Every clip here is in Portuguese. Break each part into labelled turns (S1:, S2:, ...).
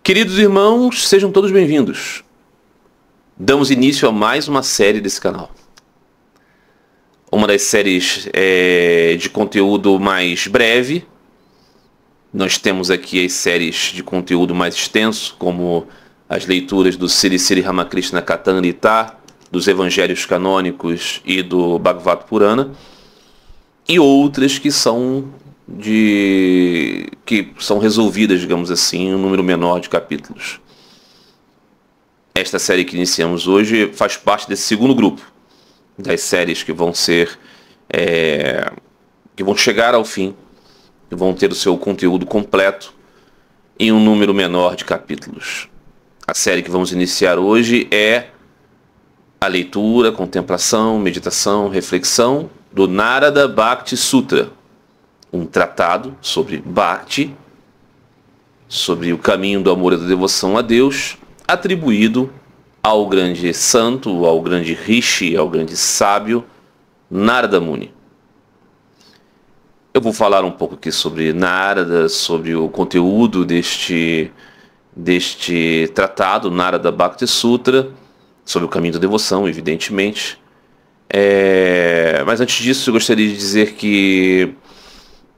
S1: Queridos irmãos, sejam todos bem-vindos. Damos início a mais uma série desse canal. Uma das séries de conteúdo mais breve. Nós temos aqui as séries de conteúdo mais extenso, como as leituras do Sri Sri Ramakrishna Kathanamrita, dos Evangelhos Canônicos e do Bhagavad Purana, e outras que são resolvidas, digamos assim, em um número menor de capítulos. Esta série que iniciamos hoje faz parte desse segundo grupo das séries que vão ser que vão chegar ao fim, que vão ter o seu conteúdo completo em um número menor de capítulos. A série que vamos iniciar hoje é a leitura, contemplação, meditação, reflexão do Narada Bhakti Sutra, um tratado sobre Bhakti, sobre o caminho do amor e da devoção a Deus, atribuído ao grande santo, ao grande rishi, ao grande sábio Narada Muni. Eu vou falar um pouco aqui sobre Narada, sobre o conteúdo deste tratado, Narada Bhakti Sutra, sobre o caminho da devoção, evidentemente. Mas antes disso, eu gostaria de dizer que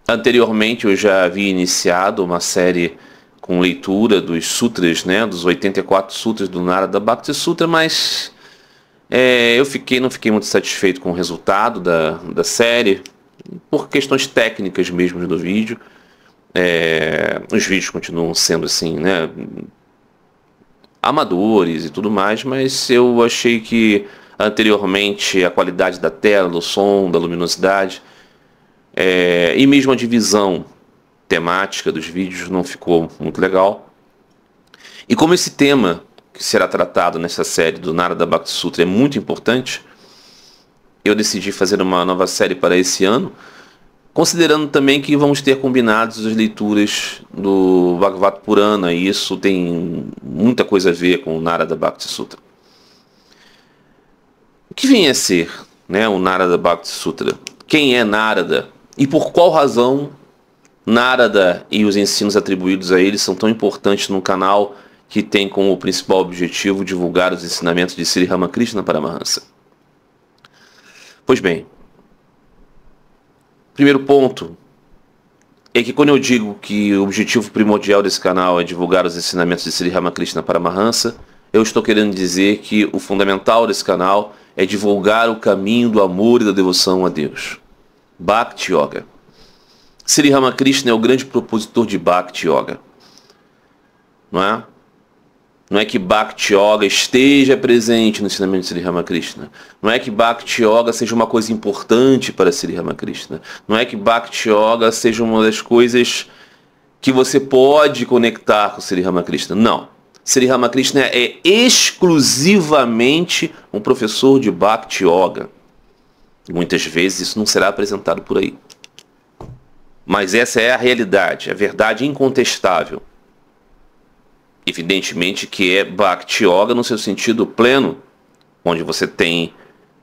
S1: anteriormente eu já havia iniciado uma série com leitura dos sutras, dos 84 sutras do Narada Bhakti Sutra, mas eu não fiquei muito satisfeito com o resultado da série, por questões técnicas mesmo do vídeo. Os vídeos continuam sendo assim, amadores e tudo mais, mas eu achei que anteriormente a qualidade da tela, do som, da luminosidade e mesmo a divisão temática dos vídeos não ficou muito legal. E como esse tema que será tratado nessa série do Narada Bhakti Sutra é muito importante, eu decidi fazer uma nova série para esse ano, considerando também que vamos ter combinados as leituras do Bhagavad Purana, e isso tem muita coisa a ver com o Narada Bhakti Sutra. O que vem a ser o Narada Bhakti Sutra? Quem é Narada? E por qual razão Narada e os ensinos atribuídos a ele são tão importantes num canal que tem como principal objetivo divulgar os ensinamentos de Sri Ramakrishna Paramahansa? Pois bem, primeiro ponto é que quando eu digo que o objetivo primordial desse canal é divulgar os ensinamentos de Sri Ramakrishna Paramahansa, eu estou querendo dizer que o fundamental desse canal é divulgar o caminho do amor e da devoção a Deus. Bhakti Yoga. Sri Ramakrishna é o grande propositor de Bhakti Yoga. Não é que Bhakti Yoga esteja presente no ensinamento de Sri Ramakrishna. Não é que Bhakti Yoga seja uma coisa importante para Sri Ramakrishna. Não é que Bhakti Yoga seja uma das coisas que você pode conectar com Sri Ramakrishna. Não. Sri Ramakrishna é exclusivamente um professor de Bhakti Yoga. Muitas vezes isso não será apresentado por aí. Mas essa é a realidade, a verdade incontestável. Evidentemente que é Bhakti Yoga no seu sentido pleno, onde você tem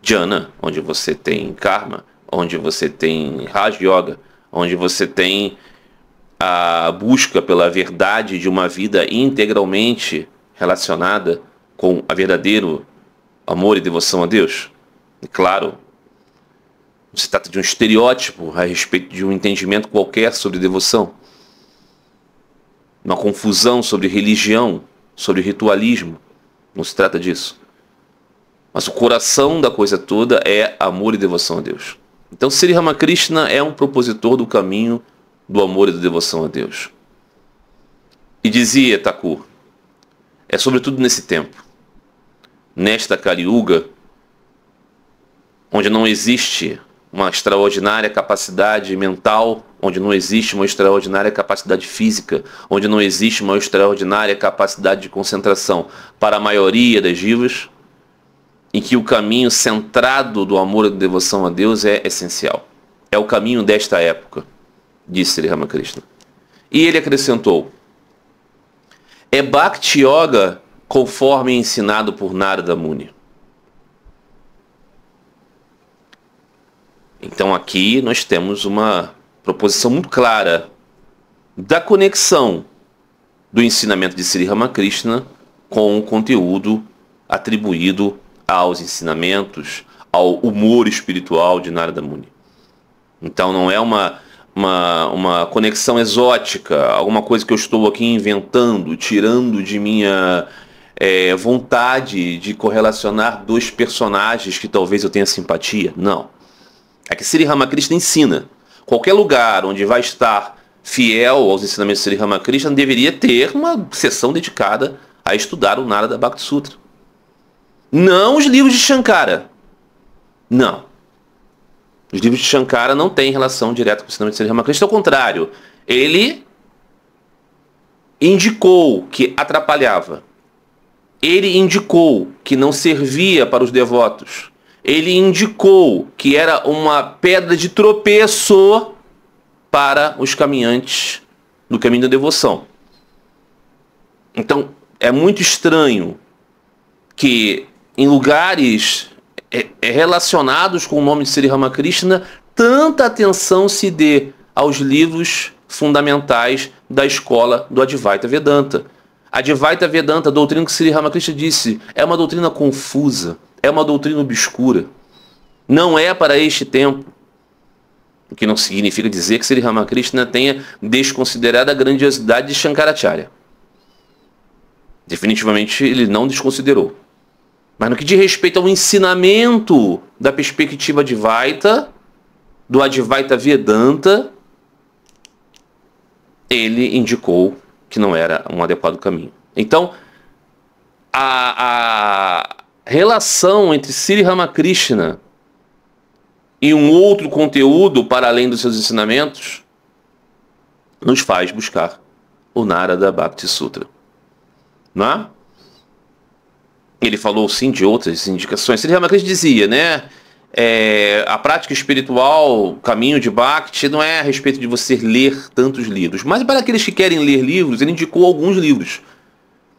S1: Jnana, onde você tem Karma, onde você tem Raja Yoga, onde você tem a busca pela verdade de uma vida integralmente relacionada com a verdadeiro amor e devoção a Deus. E claro, não se trata de um estereótipo a respeito de um entendimento qualquer sobre devoção. Uma confusão sobre religião, sobre ritualismo. Não se trata disso. Mas o coração da coisa toda é amor e devoção a Deus. Então Sri Ramakrishna é um propositor do caminho do amor e da devoção a Deus. E dizia Thakur, é sobretudo nesse tempo, nesta Kali Yuga, onde não existe uma extraordinária capacidade mental, onde não existe uma extraordinária capacidade física, onde não existe uma extraordinária capacidade de concentração para a maioria das jivas, em que o caminho centrado do amor e da devoção a Deus é essencial. É o caminho desta época, disse Sri Ramakrishna. E ele acrescentou, é Bhakti Yoga conforme ensinado por Narada Muni. Então aqui nós temos uma proposição muito clara da conexão do ensinamento de Sri Ramakrishna com o conteúdo atribuído aos ensinamentos, ao humor espiritual de Narada Muni. Então não é uma conexão exótica, alguma coisa que eu estou aqui inventando, tirando de minha vontade de correlacionar dois personagens que talvez eu tenha simpatia. Não. É que Sri Ramakrishna ensina. Qualquer lugar onde vai estar fiel aos ensinamentos de Sri Ramakrishna deveria ter uma sessão dedicada a estudar o Narada Bhakti Sutra. Não os livros de Shankara. Não. Os livros de Shankara não têm relação direta com o ensinamento de Sri Ramakrishna. Ao contrário, ele indicou que atrapalhava. Ele indicou que não servia para os devotos. Ele indicou que era uma pedra de tropeço para os caminhantes do caminho da devoção. Então, é muito estranho que em lugares relacionados com o nome de Sri Ramakrishna, tanta atenção se dê aos livros fundamentais da escola do Advaita Vedanta. Advaita Vedanta, a doutrina que Sri Ramakrishna disse, é uma doutrina confusa, é uma doutrina obscura. Não é para este tempo. O que não significa dizer que Sri Ramakrishna tenha desconsiderado a grandiosidade de Shankaracharya. Definitivamente ele não desconsiderou. Mas no que diz respeito ao ensinamento da perspectiva Advaita, do Advaita Vedanta, ele indicou que não era um adequado caminho. Então, a relação entre Sri Ramakrishna e um outro conteúdo para além dos seus ensinamentos nos faz buscar o Narada Bhakti Sutra. Não é? Ele falou sim de outras indicações. Sri Ramakrishna dizia, né? A prática espiritual, o caminho de Bhakti, não é a respeito de você ler tantos livros. Mas para aqueles que querem ler livros, ele indicou alguns livros.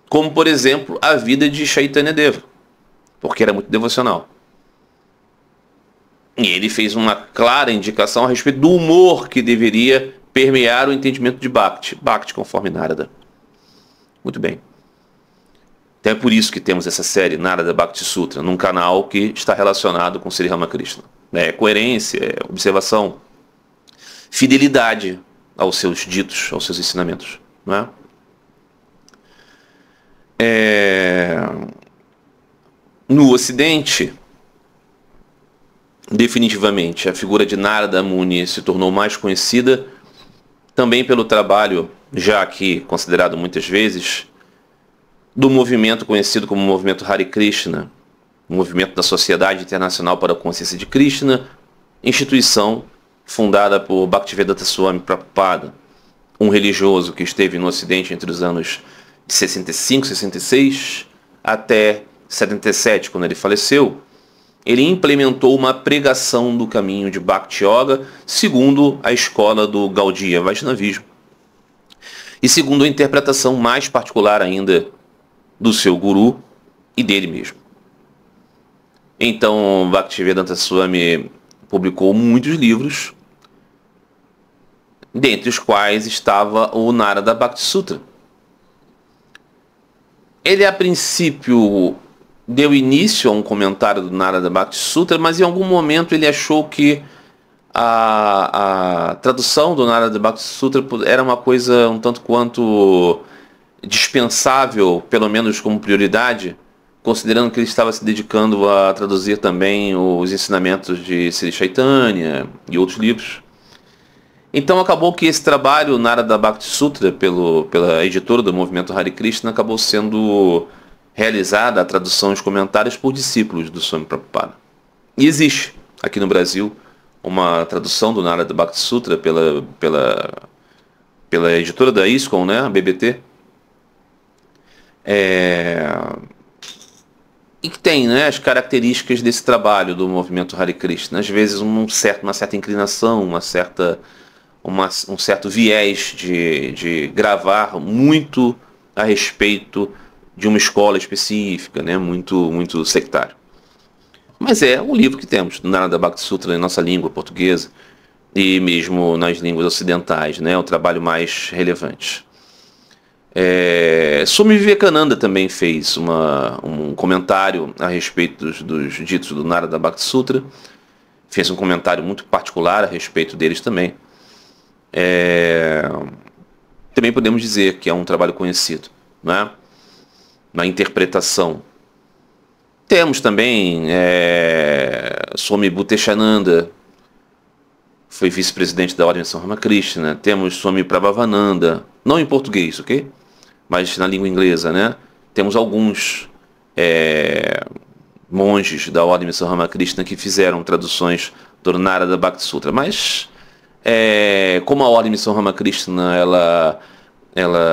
S1: Como, por exemplo, a vida de Chaitanya Deva. Porque era muito devocional. E ele fez uma clara indicação a respeito do humor que deveria permear o entendimento de Bhakti. Bhakti conforme Narada. Muito bem. Então é por isso que temos essa série Narada Bhakti Sutra, num canal que está relacionado com Sri Ramakrishna. É coerência, é observação, fidelidade aos seus ditos, aos seus ensinamentos. Não é? No Ocidente, definitivamente, a figura de Narada Muni se tornou mais conhecida também pelo trabalho, já aqui considerado muitas vezes, do movimento conhecido como movimento Hare Krishna, movimento da Sociedade Internacional para a Consciência de Krishna, instituição fundada por Bhaktivedanta Swami Prabhupada, um religioso que esteve no Ocidente entre os anos de 65, 66 até 77, quando ele faleceu. Ele implementou uma pregação do caminho de Bhakti Yoga segundo a escola do Gaudiya Vaishnavismo e segundo a interpretação mais particular ainda do seu guru e dele mesmo. Então, Bhaktivedanta Swami publicou muitos livros, dentre os quais estava o Narada Bhakti Sutra. Ele, a princípio, deu início a um comentário do Narada Bhakti Sutra, mas em algum momento ele achou que a tradução do Narada Bhakti Sutra era uma coisa um tanto quanto dispensável, pelo menos como prioridade, considerando que ele estava se dedicando a traduzir também os ensinamentos de Sri Chaitanya e outros livros. Então acabou que esse trabalho, Narada Bhakti Sutra, pela editora do movimento Hare Krishna, acabou sendo realizada a tradução e os comentários por discípulos do Swami Prabhupada. E existe aqui no Brasil uma tradução do Narada Bhakti Sutra pela editora da ISKCON, né, a BBT, e que tem, né, as características desse trabalho do movimento Hare Krishna. Às vezes uma certa inclinação, um certo viés de gravar muito a respeito de uma escola específica, né, muito sectário. Mas é o livro que temos, do Narada Bhakti Sutra, em nossa língua portuguesa e mesmo nas línguas ocidentais, né, o trabalho mais relevante. Swami Vivekananda também fez um comentário a respeito dos ditos do Narada Bhakti Sutra. Fez um comentário muito particular a respeito deles também. Também podemos dizer que é um trabalho conhecido, né? Na interpretação. Temos também Swami Bhuteshananda, foi vice-presidente da Ordem de São Ramakrishna. Temos Swami Prabhavananda, não em português, ok? Mas na língua inglesa, né? Temos alguns monges da Ordem de São Ramakrishna que fizeram traduções do Narada Bhakti Sutra. Mas, como a Ordem de São Ramakrishna, ela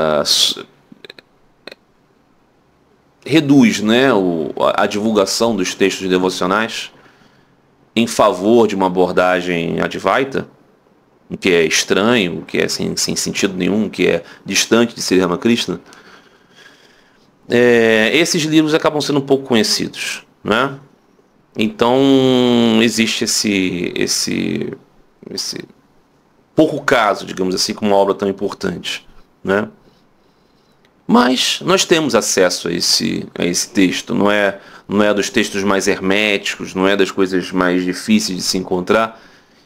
S1: reduz, né, a divulgação dos textos devocionais em favor de uma abordagem Advaita, o que é estranho, o que é sem sentido nenhum, o que é distante de Sri Ramakrishna. Esses livros acabam sendo um pouco conhecidos, né? Então existe esse pouco caso, digamos assim, com uma obra tão importante, né? Mas nós temos acesso a esse texto, não é dos textos mais herméticos, não é das coisas mais difíceis de se encontrar.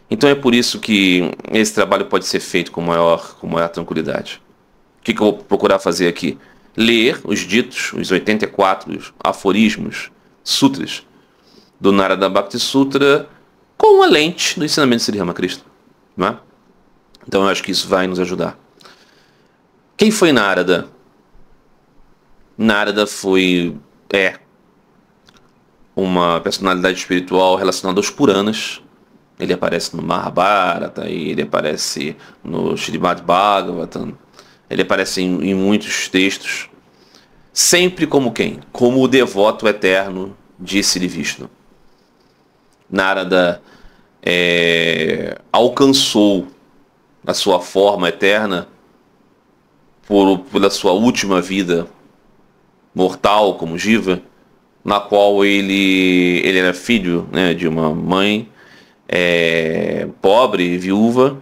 S1: Então é por isso que esse trabalho pode ser feito com maior tranquilidade. O que eu vou procurar fazer aqui? Ler os ditos, os 84 aforismos, sutras, do Narada Bhakti Sutra com a lente do ensinamento de Sri Ramakrishna, não é? Então eu acho que isso vai nos ajudar. Quem foi Narada? Narada é uma personalidade espiritual relacionada aos Puranas. Ele aparece no Mahabharata, ele aparece no Srimad Bhagavatam, ele aparece em muitos textos, sempre como quem? Como o devoto eterno de Sri Vishnu. Narada alcançou a sua forma eterna pela sua última vida mortal como Jiva, na qual ele era filho, né, de uma mãe pobre, viúva,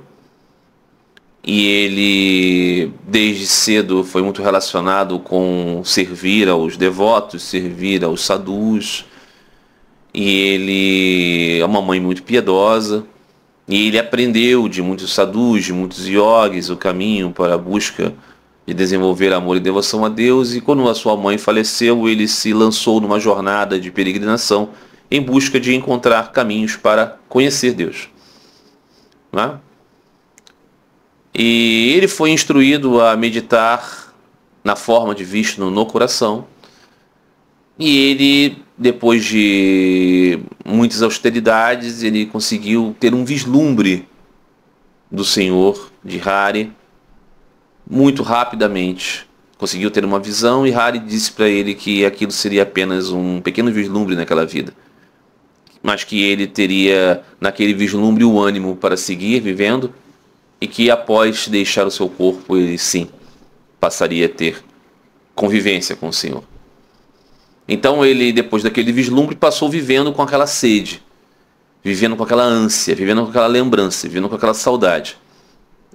S1: e ele desde cedo foi muito relacionado com servir aos devotos, servir aos sadhus, e ele é uma mãe muito piedosa, e ele aprendeu de muitos sadhus, de muitos yogis, o caminho para a busca de desenvolver amor e devoção a Deus, e quando a sua mãe faleceu, ele se lançou numa jornada de peregrinação em busca de encontrar caminhos para conhecer Deus, né? E ele foi instruído a meditar na forma de Vishnu no coração, e ele, depois de muitas austeridades, ele conseguiu ter um vislumbre do Senhor, de Hari, muito rapidamente. Conseguiu ter uma visão, e Hari disse para ele que aquilo seria apenas um pequeno vislumbre naquela vida, mas que ele teria naquele vislumbre o ânimo para seguir vivendo, e que após deixar o seu corpo ele sim passaria a ter convivência com o Senhor. Então ele, depois daquele vislumbre, passou vivendo com aquela sede, vivendo com aquela ânsia, vivendo com aquela lembrança, vivendo com aquela saudade.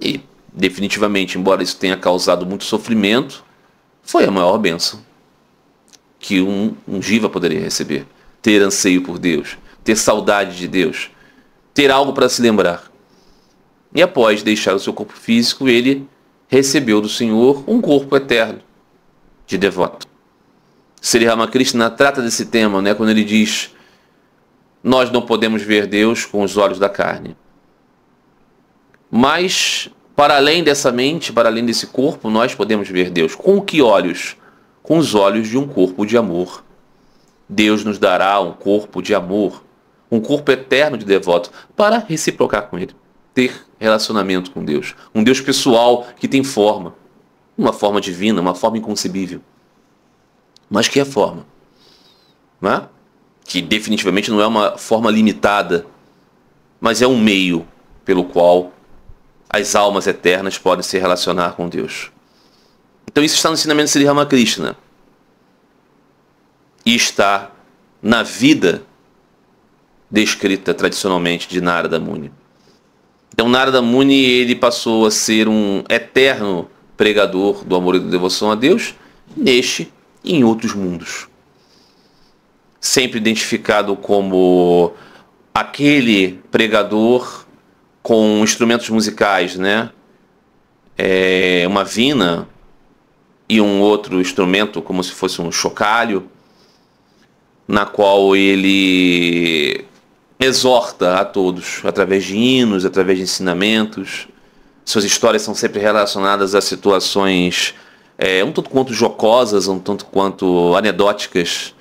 S1: E definitivamente, embora isso tenha causado muito sofrimento, foi a maior bênção que um Jiva poderia receber. Ter anseio por Deus, ter saudade de Deus, ter algo para se lembrar. E após deixar o seu corpo físico, ele recebeu do Senhor um corpo eterno de devoto. Sri Ramakrishna trata desse tema, né, quando ele diz: nós não podemos ver Deus com os olhos da carne, mas para além dessa mente, para além desse corpo, nós podemos ver Deus. Com que olhos? Com os olhos de um corpo de amor. Deus nos dará um corpo de amor, um corpo eterno de devoto, para reciprocar com Ele, ter relacionamento com Deus. Um Deus pessoal que tem forma, uma forma divina, uma forma inconcebível. Mas que é forma, não é? Que definitivamente não é uma forma limitada, mas é um meio pelo qual as almas eternas podem se relacionar com Deus. Então isso está no ensinamento de Sri Ramakrishna. E está na vida descrita tradicionalmente de Narada Muni. Então Narada Muni, ele passou a ser um eterno pregador do amor e da devoção a Deus, neste e em outros mundos. Sempre identificado como aquele pregador com instrumentos musicais, né? Uma vina e um outro instrumento como se fosse um chocalho, na qual ele exorta a todos através de hinos, através de ensinamentos. Suas histórias são sempre relacionadas a situações um tanto quanto jocosas, um tanto quanto anedóticas,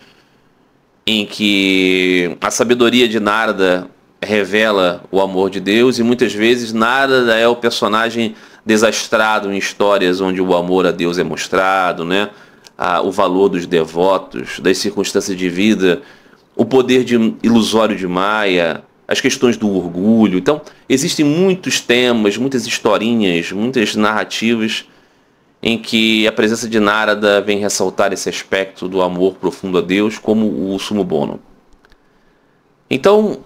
S1: em que a sabedoria de Narada revela o amor de Deus, e muitas vezes Narada é o personagem desastrado em histórias onde o amor a Deus é mostrado, né? O valor dos devotos, das circunstâncias de vida, o poder ilusório de Maya, as questões do orgulho. Então, existem muitos temas, muitas historinhas, muitas narrativas em que a presença de Narada vem ressaltar esse aspecto do amor profundo a Deus como o sumo bono. Então,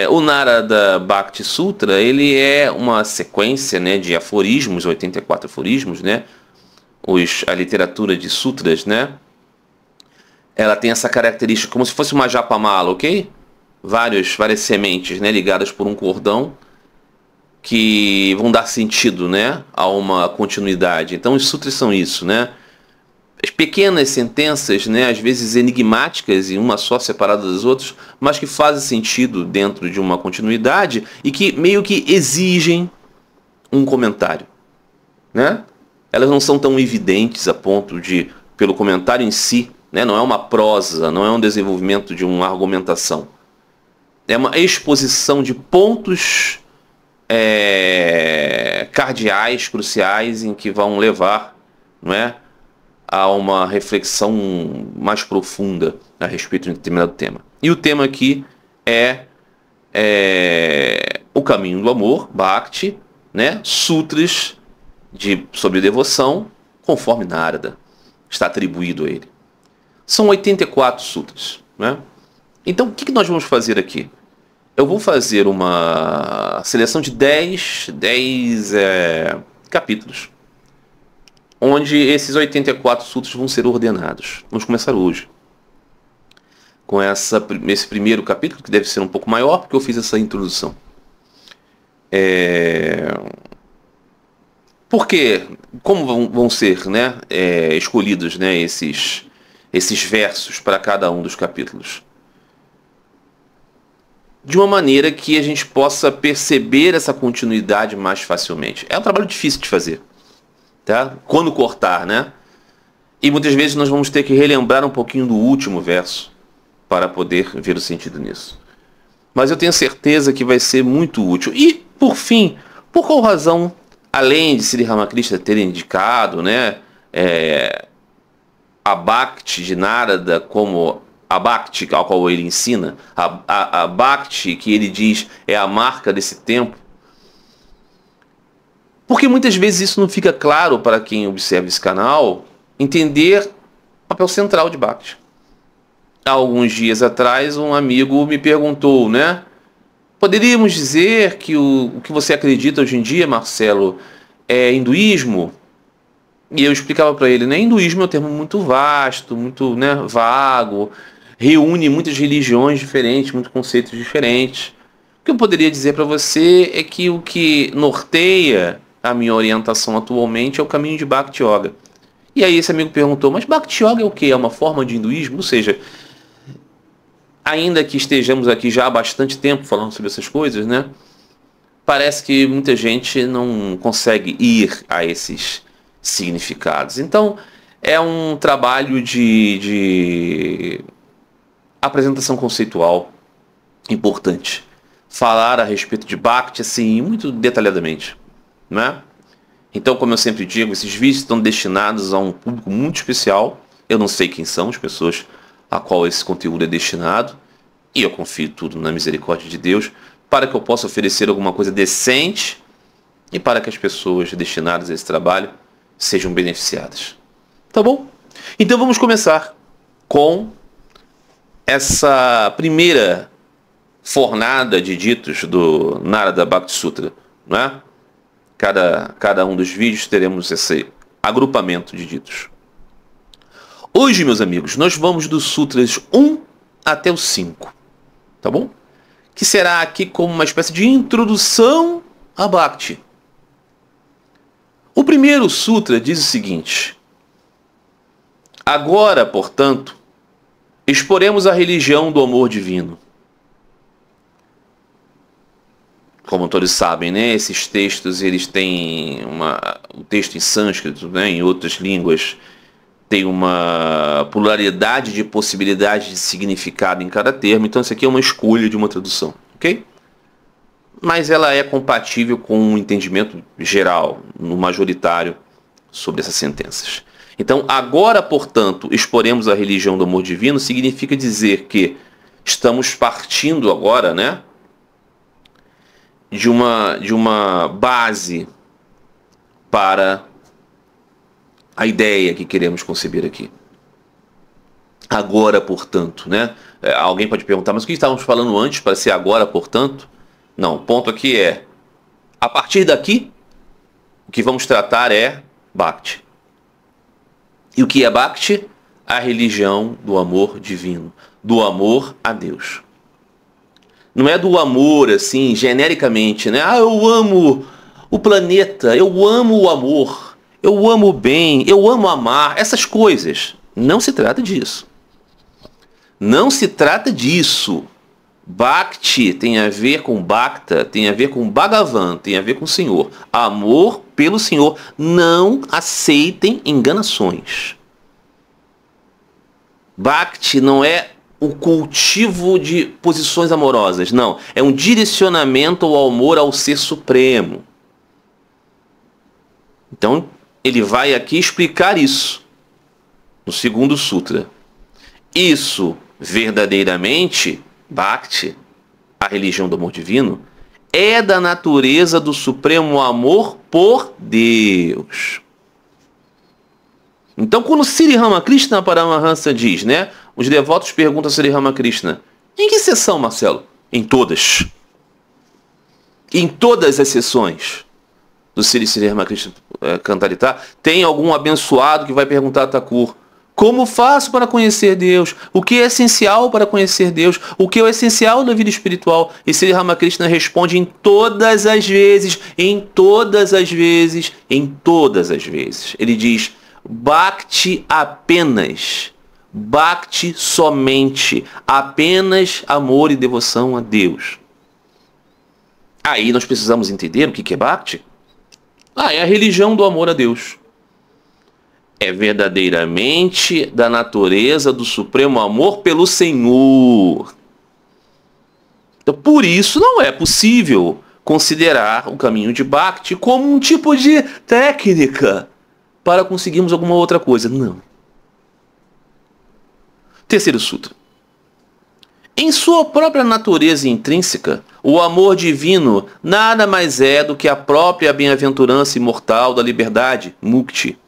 S1: o Narada Bhakti Sutra, ele é uma sequência, né, de aforismos, 84 aforismos, né? A literatura de sutras, né? Ela tem essa característica como se fosse uma japamala, ok? Várias sementes, né, ligadas por um cordão, que vão dar sentido, né, a uma continuidade. Então os sutras são isso, né? As pequenas sentenças, né, às vezes enigmáticas e uma só separada das outras, mas que fazem sentido dentro de uma continuidade e que meio que exigem um comentário, né? Elas não são tão evidentes a ponto de, pelo comentário em si, né, não é uma prosa, não é um desenvolvimento de uma argumentação. É uma exposição de pontos cardeais, cruciais, em que vão levar, não é, a uma reflexão mais profunda a respeito de um determinado tema. E o tema aqui é o caminho do amor, Bhakti, né, sutras sobre devoção, conforme Narada está atribuído a ele. São 84 sutras, né? Então, o que nós vamos fazer aqui? Eu vou fazer uma seleção de 10 capítulos, onde esses 84 sutras vão ser ordenados. Vamos começar hoje com esse primeiro capítulo, que deve ser um pouco maior, porque eu fiz essa introdução. Porque, como vão ser, né, escolhidos, né, esses versos para cada um dos capítulos? De uma maneira que a gente possa perceber essa continuidade mais facilmente. É um trabalho difícil de fazer, tá? Quando cortar, né? E muitas vezes nós vamos ter que relembrar um pouquinho do último verso para poder ver o sentido nisso. Mas eu tenho certeza que vai ser muito útil. E, por fim, por qual razão, além de Sri Ramakrishna ter indicado, né, a Bhakti de Narada como a Bhakti ao qual ele ensina, a Bhakti que ele diz é a marca desse tempo? Porque muitas vezes isso não fica claro para quem observa esse canal, entender o papel central de Bhakti. Há alguns dias atrás, um amigo me perguntou, né? Poderíamos dizer que o que você acredita hoje em dia, Marcelo, é hinduísmo? E eu explicava para ele, né? Hinduísmo é um termo muito vasto, muito, né, vago, reúne muitas religiões diferentes, muitos conceitos diferentes. O que eu poderia dizer para você é que o que norteia a minha orientação atualmente é o caminho de Bhakti Yoga. E aí esse amigo perguntou, mas Bhakti Yoga é o quê? É uma forma de hinduísmo? Ou seja, ainda que estejamos aqui já há bastante tempo falando sobre essas coisas, né? Parece que muita gente não consegue ir a esses significados. Então, é um trabalho de apresentação conceitual importante. Falar a respeito de Bhakti, assim, muito detalhadamente, né? Então, como eu sempre digo, esses vídeos estão destinados a um público muito especial. Eu não sei quem são as pessoas a qual esse conteúdo é destinado, e eu confio tudo na misericórdia de Deus, para que eu possa oferecer alguma coisa decente e para que as pessoas destinadas a esse trabalho sejam beneficiadas. Tá bom? Então vamos começar com essa primeira fornada de ditos do Narada Bhakti Sutra, não é? cada um dos vídeos teremos esse agrupamento de ditos. Hoje, meus amigos, nós vamos dos sutras 1 até o 5, tá bom? Que será aqui como uma espécie de introdução a Bhakti. O primeiro sutra diz o seguinte: agora, portanto, exporemos a religião do amor divino. Como todos sabem, né, esses textos eles têm um texto em sânscrito, né, em outras línguas, tem uma pluralidade de possibilidades de significado em cada termo, então isso aqui é uma escolha de uma tradução, ok? Mas ela é compatível com um entendimento geral, no majoritário, sobre essas sentenças. Então, agora, portanto, exporemos a religião do amor divino, significa dizer que estamos partindo agora, né, de uma base para a ideia que queremos conceber aqui. Agora, portanto, né? Alguém pode perguntar, mas o que estávamos falando antes para ser agora, portanto? Não, o ponto aqui é, a partir daqui, o que vamos tratar é Bhakti. E o que é Bhakti? A religião do amor divino, do amor a Deus. Não é do amor, assim, genericamente, né? Ah, eu amo o planeta, eu amo o amor, eu amo o bem, eu amo amar, essas coisas. Não se trata disso. Não se trata disso. Bhakti tem a ver com Bhakta, tem a ver com Bhagavan, tem a ver com o Senhor. Amor pelo Senhor. Não aceitem enganações. Bhakti não é o cultivo de posições amorosas, não. É um direcionamento ao amor ao Ser Supremo. Então, ele vai aqui explicar isso no segundo sutra. Isso, verdadeiramente, Bhakti, a religião do amor divino, é da natureza do supremo amor por Deus. Então, quando Sri Ramakrishna Paramahansa diz, né? Os devotos perguntam a Sri Ramakrishna, em que sessão, Marcelo? Em todas. Em todas as sessões do Sri Ramakrishna Cantarita, tem algum abençoado que vai perguntar a Thakur, como faço para conhecer Deus? O que é essencial para conhecer Deus? O que é o essencial da vida espiritual? E Sri Ramakrishna responde em todas as vezes, em todas as vezes, em todas as vezes. Ele diz, Bhakti apenas, Bhakti somente, apenas amor e devoção a Deus. Aí nós precisamos entender o que é Bhakti? É a religião do amor a Deus. É verdadeiramente da natureza do supremo amor pelo Senhor. Então, por isso não é possível considerar o caminho de Bhakti como um tipo de técnica para conseguirmos alguma outra coisa. Não. Terceiro sutra. Em sua própria natureza intrínseca, o amor divino nada mais é do que a própria bem-aventurança imortal da liberdade, mukti,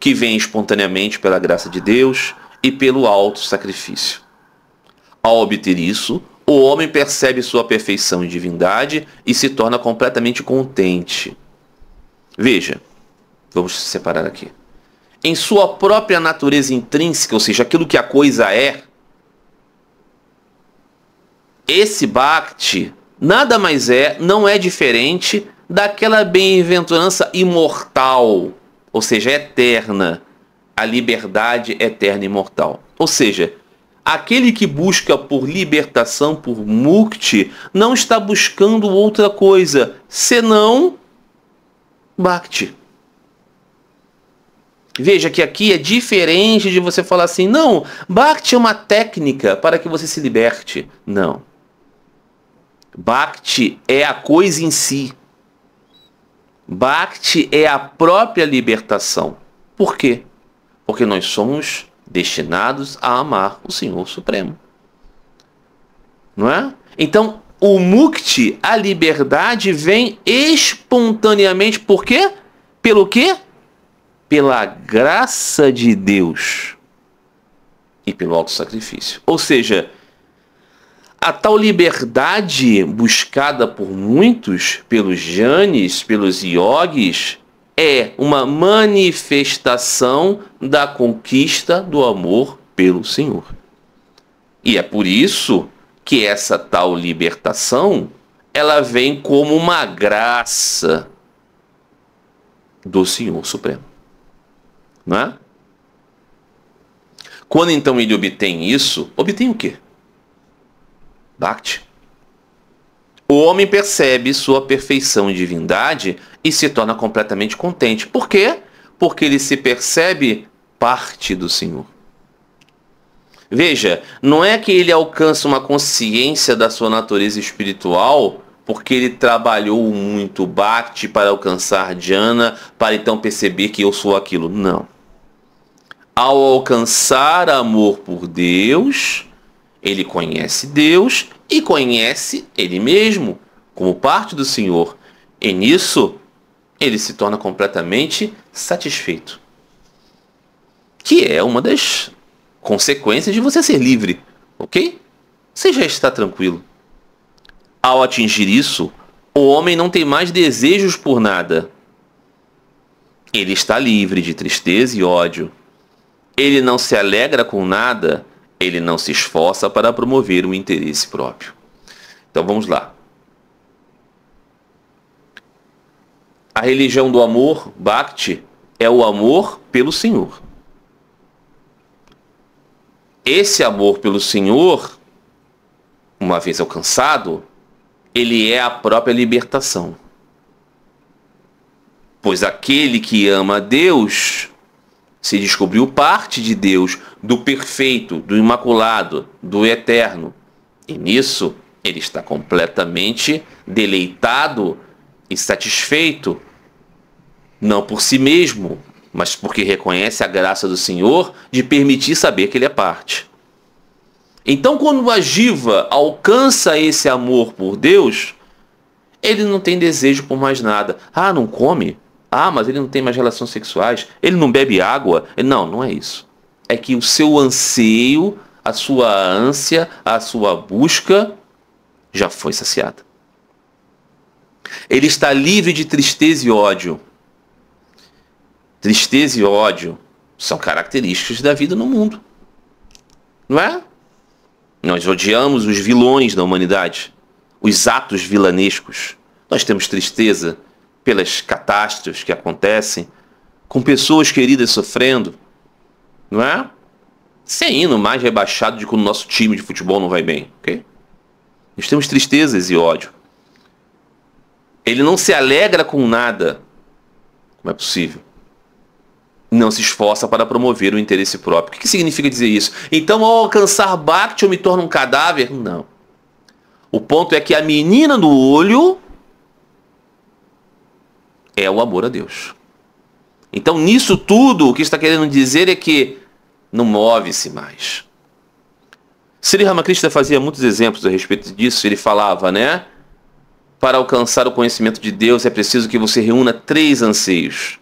S1: que vem espontaneamente pela graça de Deus e pelo alto sacrifício. Ao obter isso, o homem percebe sua perfeição e divindade e se torna completamente contente. Veja, vamos separar aqui. Em sua própria natureza intrínseca, ou seja, aquilo que a coisa é, esse Bhakti nada mais é, não é diferente daquela bem-aventurança imortal, ou seja, eterna, a liberdade eterna e imortal. Ou seja, aquele que busca por libertação, por mukti, não está buscando outra coisa, senão Bhakti. Veja que aqui é diferente de você falar assim, não, Bhakti é uma técnica para que você se liberte. Não. Bhakti é a coisa em si. Bhakti é a própria libertação. Por quê? Porque nós somos destinados a amar o Senhor Supremo. Não é? Então, o mukti, a liberdade, vem espontaneamente. Por quê? Pelo quê? Pela graça de Deus e pelo auto sacrifício. Ou seja, A tal liberdade buscada por muitos, pelos jnanis, pelos yogis, é uma manifestação da conquista do amor pelo Senhor. E é por isso que essa tal libertação, ela vem como uma graça do Senhor Supremo. Não é? Quando então ele obtém isso, obtém o quê? Bhakti. O homem percebe sua perfeição e divindade e se torna completamente contente. Por quê? Porque ele se percebe parte do Senhor. Veja, não é que ele alcança uma consciência da sua natureza espiritual porque ele trabalhou muito Bhakti para alcançar Jnana, para então perceber que eu sou aquilo. Não. Ao alcançar amor por Deus, ele conhece Deus e conhece ele mesmo como parte do Senhor. E nisso, ele se torna completamente satisfeito. Que é uma das consequências de você ser livre, ok? Você já está tranquilo. Ao atingir isso, o homem não tem mais desejos por nada. Ele está livre de tristeza e ódio. Ele não se alegra com nada, ele não se esforça para promover o interesse próprio. Então vamos lá. A religião do amor, Bhakti, é o amor pelo Senhor. Esse amor pelo Senhor, uma vez alcançado, ele é a própria libertação. Pois aquele que ama a Deus se descobriu parte de Deus, do perfeito, do imaculado, do eterno. E nisso ele está completamente deleitado e satisfeito, não por si mesmo, mas porque reconhece a graça do Senhor de permitir saber que ele é parte. Então, quando a Jiva alcança esse amor por Deus, ele não tem desejo por mais nada. Ah, não come? Ah, mas ele não tem mais relações sexuais? Ele não bebe água? Não, não é isso. É que o seu anseio, a sua ânsia, a sua busca já foi saciada. Ele está livre de tristeza e ódio. Tristeza e ódio são características da vida no mundo. Não é? Nós odiamos os vilões da humanidade, os atos vilanescos. Nós temos tristeza pelas catástrofes que acontecem, com pessoas queridas sofrendo, não é? Sem ir no mais rebaixado de quando o nosso time de futebol não vai bem, ok? Nós temos tristezas e ódio. Ele não se alegra com nada. Como é possível? Não se esforça para promover o interesse próprio. O que significa dizer isso? Então, ao alcançar Bhakti, eu me torno um cadáver? Não. O ponto é que a menina do olho é o amor a Deus. Então, nisso tudo, o que está querendo dizer é que não move-se mais. Sri Ramakrishna fazia muitos exemplos a respeito disso. Ele falava, né? Para alcançar o conhecimento de Deus é preciso que você reúna 3 anseios.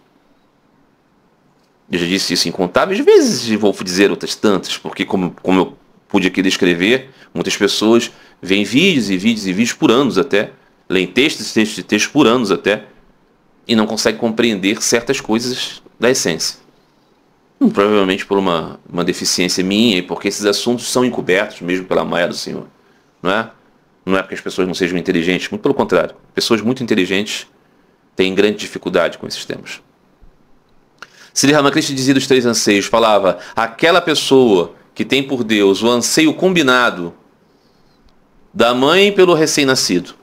S1: Eu já disse isso incontáveis vezes e vou dizer outras tantas, porque como eu pude aqui descrever, muitas pessoas veem vídeos e vídeos e vídeos por anos até, leem textos e textos por anos até, e não conseguem compreender certas coisas da essência. Provavelmente por uma deficiência minha, e porque esses assuntos são encobertos mesmo pela Maya do Senhor. Não é? Não é porque as pessoas não sejam inteligentes, muito pelo contrário. Pessoas muito inteligentes têm grande dificuldade com esses temas. Sri Ramakrishna dizia dos 3 anseios, falava, aquela pessoa que tem por Deus o anseio combinado da mãe pelo recém-nascido.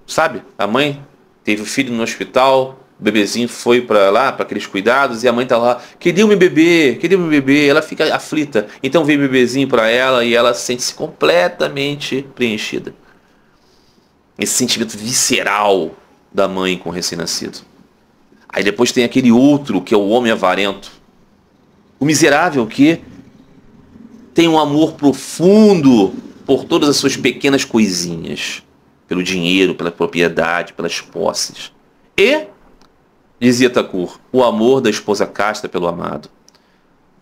S1: Sabe? A mãe teve o filho no hospital, o bebezinho foi para lá, para aqueles cuidados, e a mãe está lá, queria me beber, ela fica aflita. Então vem o bebezinho para ela e ela sente-se completamente preenchida. Esse sentimento visceral da mãe com o recém-nascido. Aí depois tem aquele outro, que é o homem avarento. O miserável que tem um amor profundo por todas as suas pequenas coisinhas. Pelo dinheiro, pela propriedade, pelas posses. E, dizia Thakur, o amor da esposa casta pelo amado.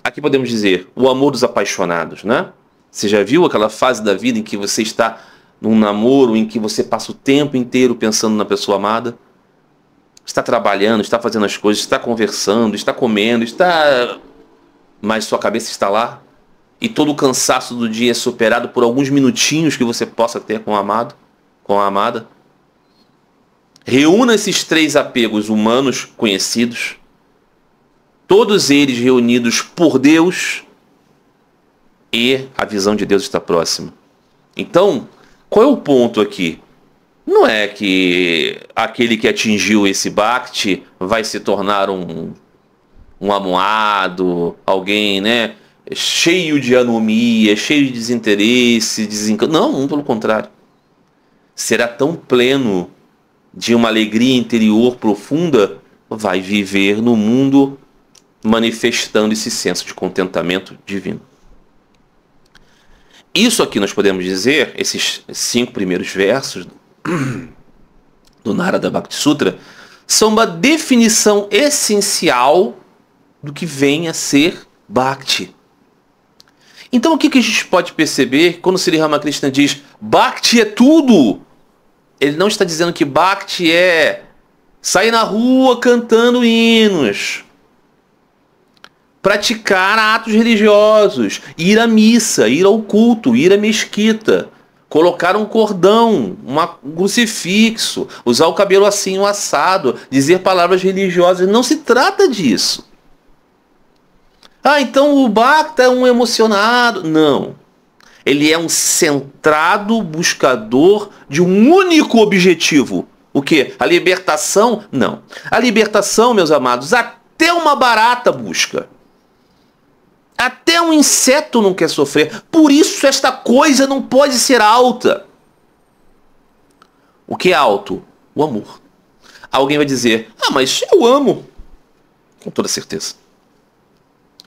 S1: Aqui podemos dizer, o amor dos apaixonados, né? Você já viu aquela fase da vida em que você está num namoro em que você passa o tempo inteiro pensando na pessoa amada? Está trabalhando, está fazendo as coisas, está conversando, está comendo, mas sua cabeça está lá? E todo o cansaço do dia é superado por alguns minutinhos que você possa ter com o amado, com a amada? Reúna esses 3 apegos humanos conhecidos, todos eles reunidos por Deus, e a visão de Deus está próxima. Então, qual é o ponto aqui? Não é que aquele que atingiu esse bhakti vai se tornar um amuado, alguém, né, cheio de anomia, cheio de desinteresse, desencanto. Não, pelo contrário. Será tão pleno de uma alegria interior profunda, vai viver no mundo manifestando esse senso de contentamento divino. Isso aqui nós podemos dizer, esses 5 primeiros versos do Narada Bhakti Sutra, são uma definição essencial do que vem a ser Bhakti. Então o que a gente pode perceber quando Sri Ramakrishna diz Bhakti é tudo? Ele não está dizendo que Bhakti é sair na rua cantando hinos, praticar atos religiosos, ir à missa, ir ao culto, ir à mesquita, colocar um cordão, um crucifixo, usar o cabelo assim, um assado, dizer palavras religiosas. Não se trata disso. Ah, então o Bhakta é um emocionado. Não. Ele é um centrado buscador de um único objetivo. O quê? A libertação? Não. A libertação, meus amados, até uma barata busca. Até um inseto não quer sofrer. Por isso esta coisa não pode ser alta. O que é alto? O amor. Alguém vai dizer, mas eu amo. Com toda certeza.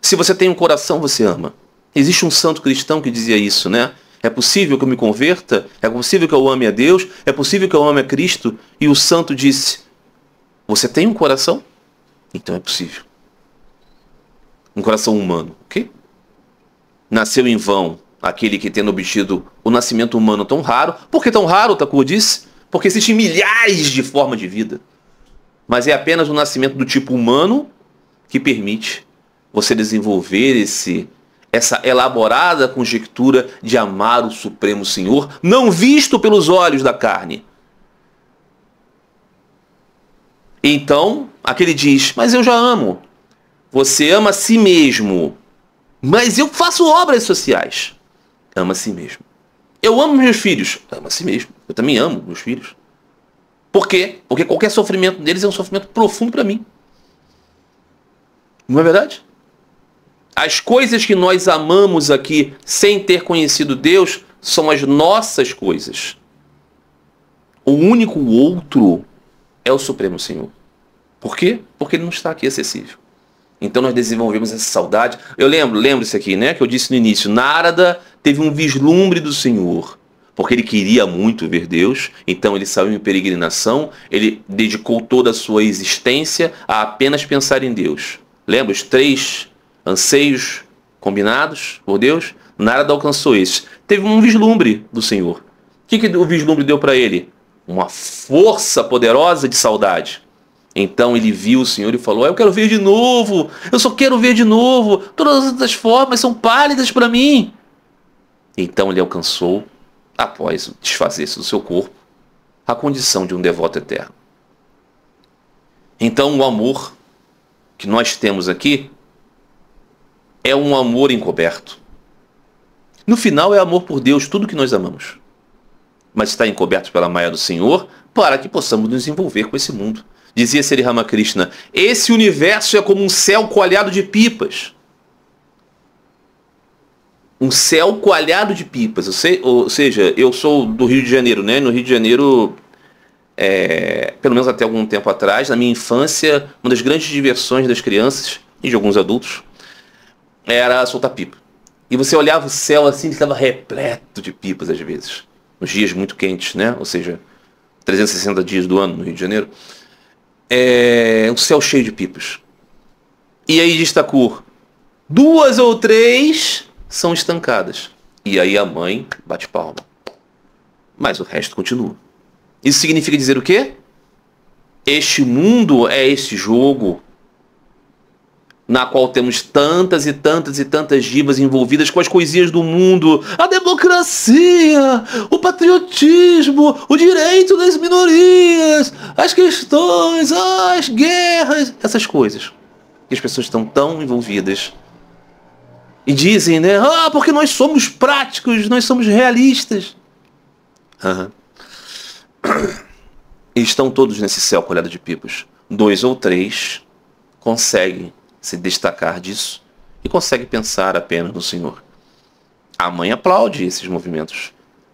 S1: Se você tem um coração, você ama. Existe um santo cristão que dizia isso, né? É possível que eu me converta? É possível que eu ame a Deus? É possível que eu ame a Cristo? E o santo disse, você tem um coração? Então é possível. Um coração humano, ok? Nasceu em vão aquele que tendo obtido o nascimento humano tão raro. Por que tão raro, Thakur disse? Porque existem milhares de formas de vida. Mas é apenas o nascimento do tipo humano que permite você desenvolver essa elaborada conjectura de amar o Supremo Senhor, não visto pelos olhos da carne. Então, aquele diz, mas eu já amo. Você ama a si mesmo. Mas eu faço obras sociais. Ama a si mesmo. Eu amo meus filhos. Ama a si mesmo. Eu também amo meus filhos. Por quê? Porque qualquer sofrimento deles é um sofrimento profundo para mim. Não é verdade? As coisas que nós amamos aqui sem ter conhecido Deus são as nossas coisas. O único outro é o Supremo Senhor. Por quê? Porque ele não está aqui acessível. Então nós desenvolvemos essa saudade. Eu lembro isso aqui, né? Que eu disse no início. Narada teve um vislumbre do Senhor. Porque ele queria muito ver Deus. Então ele saiu em peregrinação. Ele dedicou toda a sua existência a apenas pensar em Deus. Lembra os 3 anseios combinados por Deus? Narada alcançou esses. Teve um vislumbre do Senhor. O que o vislumbre deu para ele? Uma força poderosa de saudade. Então ele viu o Senhor e falou, eu quero ver de novo, eu só quero ver de novo, todas as outras formas são pálidas para mim. Então ele alcançou, após desfazer-se do seu corpo, a condição de um devoto eterno. Então o amor que nós temos aqui é um amor encoberto. No final é amor por Deus, tudo que nós amamos. Mas está encoberto pela maia do Senhor para que possamos nos envolver com esse mundo. Dizia Sri Ramakrishna, esse universo é como um céu coalhado de pipas. Um céu coalhado de pipas. Ou seja, eu sou do Rio de Janeiro, né? No Rio de Janeiro, pelo menos até algum tempo atrás, na minha infância, uma das grandes diversões das crianças e de alguns adultos era soltar pipa. E você olhava o céu assim, ele estava repleto de pipas às vezes. Nos dias muito quentes, né? Ou seja, 360 dias do ano no Rio de Janeiro. Um céu cheio de pipas. E aí diz Thakur, 2 ou 3 são estancadas. E aí a mãe bate palma. mas o resto continua. Isso significa dizer o quê? Este mundo é este jogo na qual temos tantas e tantas e tantas divas envolvidas com as coisinhas do mundo, a democracia, o patriotismo, o direito das minorias, as questões, as guerras, essas coisas. E as pessoas estão tão envolvidas. E dizem, né? Porque nós somos práticos, nós somos realistas. E estão todos nesse céu colhado de pipas. 2 ou 3 conseguem se destacar disso e conseguem pensar apenas no Senhor. A mãe aplaude esses movimentos,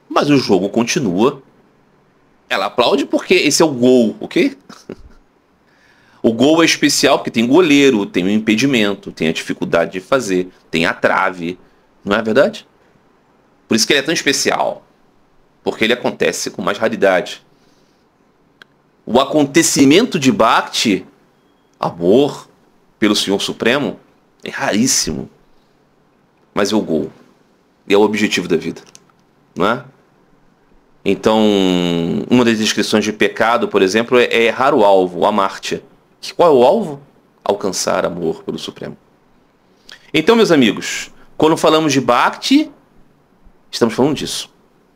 S1: mas o jogo continua. Ela aplaude porque esse é o gol, ok? O gol é especial porque tem goleiro, tem o impedimento, tem a dificuldade de fazer, tem a trave, não é verdade? Por isso que ele é tão especial, porque ele acontece com mais raridade. O acontecimento de Bhakti, amor pelo Senhor Supremo, é raríssimo, mas é o gol, e é o objetivo da vida, não é? Então, uma das descrições de pecado, por exemplo, é errar o alvo, o amártia. Qual é o alvo? Alcançar amor pelo Supremo. Então, meus amigos, quando falamos de Bhakti, estamos falando disso.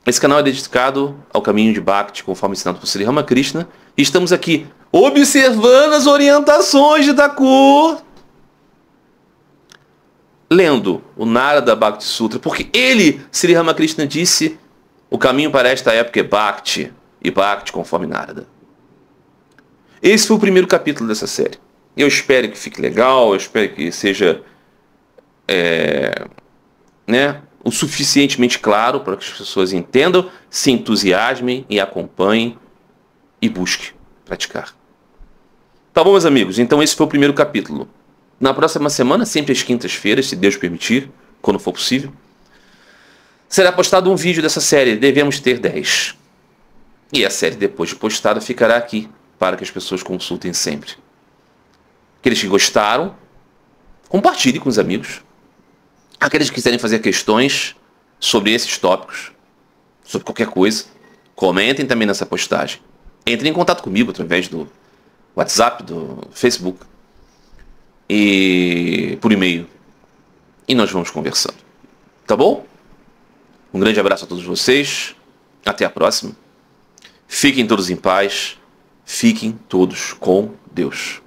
S1: Esse canal é dedicado ao caminho de Bhakti, conforme ensinado por Sri Ramakrishna. E estamos aqui observando as orientações de Thakur, lendo o Narada Bhakti Sutra, porque ele, Sri Ramakrishna, disse: o caminho para esta época é Bhakti, e Bhakti conforme Narada. Esse foi o primeiro capítulo dessa série. Eu espero que fique legal, eu espero que seja o suficientemente claro para que as pessoas entendam, se entusiasmem e acompanhem e busquem praticar. Tá bom, meus amigos? Então esse foi o primeiro capítulo. Na próxima semana, sempre às quintas-feiras, se Deus permitir, quando for possível, será postado um vídeo dessa série. Devemos ter 10. E a série, depois de postada, ficará aqui, para que as pessoas consultem sempre. Aqueles que gostaram, compartilhe com os amigos. Aqueles que quiserem fazer questões sobre esses tópicos, sobre qualquer coisa, comentem também nessa postagem. Entrem em contato comigo através do WhatsApp, do Facebook e por e-mail. E nós vamos conversando. Tá bom? Um grande abraço a todos vocês. Até a próxima. Fiquem todos em paz. Fiquem todos com Deus.